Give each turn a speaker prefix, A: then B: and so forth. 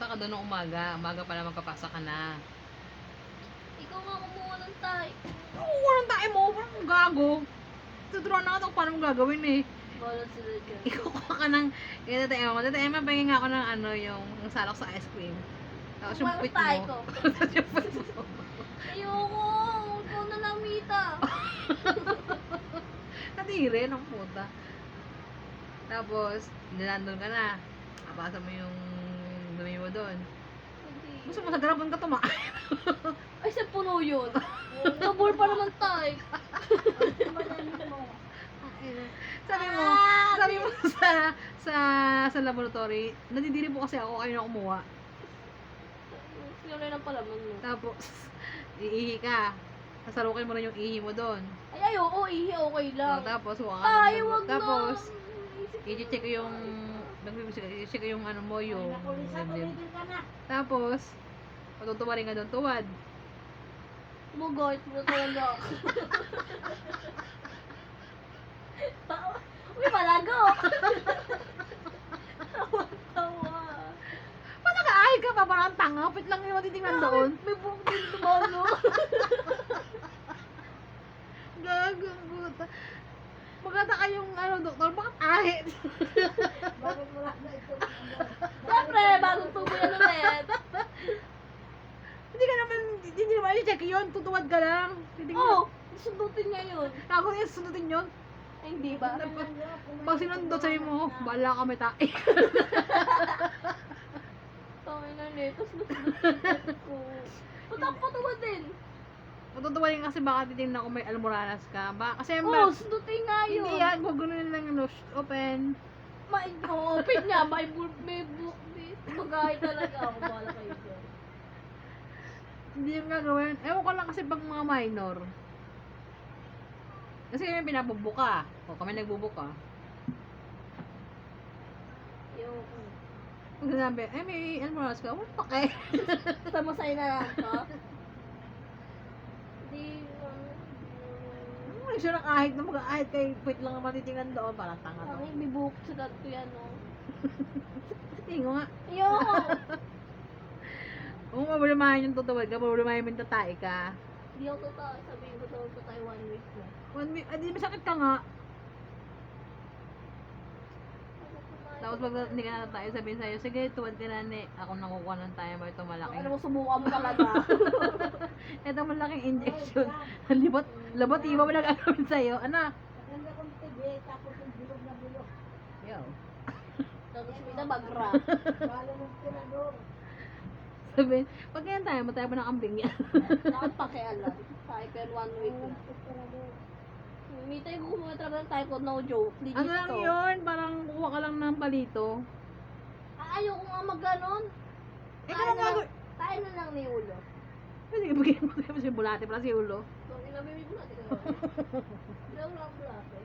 A: pumunta ka doon ng umaga. Umaga pa naman papasa ka na.
B: Ikaw nga kumuha ng tay.
A: Oo, anong tayo mo? Parang gago. Tuturuan na ka kung paano mo gagawin eh.
B: Balat sila dyan.
A: Ikukuha ka ng... Tata Emma, Tata Emma, pahingin nga ako ng ano, yung salak sa ice cream. Tapos yung
B: Kumain
A: puwit
B: tayo
A: mo.
B: ko.
A: Tapos yung puwit mo.
B: Ayoko! Ikaw na lang, Mita.
A: Nadire ng puta. Tapos, nilandon ka na. Kapasa mo yung dumi mo doon.
B: Hindi.
A: Gusto mo sa garapan ka tumakas.
B: Ay, sa puno yun. Double pa naman tayo.
A: Sabi mo sa laboratory, nadidiri po kasi ako kayo na kumuha.
B: Sino na lang palaman mo.
A: Tapos, iihi ka. Sasarukin mo rin yung ihi mo doon.
B: Ay, oo, ihi, okay lang.
A: Tapos, huwag ka
B: Ay,
A: ng
B: wag
A: dugo. Tapos,
B: na.
A: i-check ko yung i-check ko yung ano mo, yung dibdib. Tapos, patutuwa rin ka doon, tuwad.
B: Bugay, mo talaga. Uy, malago! Tawa.
A: Paano ka-ahid ka pa? Parang tanga. Pit lang yung matitingnan doon.
B: May buhok din tumano.
A: Gagong puta. Maganda kayong ano, doktor, bakit ahit?
C: Bakit wala na ito?
B: Siyempre, bagong tubo yan ulit.
A: Hindi naman i-check yun. Tutuwad ka lang.
B: Oo, sundutin niya yun.
A: Ako yung sundutin yun.
B: Ay, hindi ba?
A: Pag sinundot sa'yo mo, bahala ka may tae.
B: Tangin na nito, sundutin ko. Patak patuwa din.
A: Matutuwa rin kasi baka titignan ko may almoranas ka. Kasi
B: Oo, sundutin nga yun.
A: hindi yan. Gugunin lang yung nose. Open.
B: Open niya, may buhok din. Magahit talaga ako, bahala kayo dyan.
A: Hindi yung gagawin. Ewan ko lang kasi pag mga minor. Kasi kami pinabubuka. O kami nagbubuka.
B: Ayoko.
A: Pag sinabi, may almoranas ka. What the heck?
B: Samasay na lang to. Hindi,
A: Ay, siya kahit na mag-ahit kay wait lang ang matitingnan doon. Parang tanga to.
B: Ang may buhok sa dato yan, oh.
A: Tingin nga.
B: Ayoko!
A: Kung mabulimahin yung tutuwad ka, mabulimahin yung tatay ka.
B: Hindi ako totoo, sabihin ko tawag ko tayo 1 week na.
A: 1 week, di masakit ka nga. Tapos pag hindi ka na tayo, sabihin sa'yo, sige, tuwad ka na ni. Ako nakukuha ng tayo mo ito malaki.
B: Ano mo, subukan mo talaga.
A: Ito malaking injection. Labot, iba mo nag-agawin sa'yo. Anak.
C: Maganda kong tibi, tapos yung bulog na bulog.
A: Yo.
B: Tapos may bagra.
C: Bala ng tirador.
A: Sabihin, pag ganyan tayo, mataya mo ng kambing yan.
B: Dapat pakialam. Tayo pero 1 week na. May tayo kumuha talaga ng tayo ko, no joke. Legit
A: Ano lang
B: to.
A: yun? Parang kuha ka lang ng palito.
B: Ayoko nga mag-ganon.
A: Kung gagawin?
B: Tayo na lang ni Ulo.
A: Pwede ka bigyan mo si bulate pala si ulo.
B: So, inamimig mo natin ka naman. Ilang lang bulate.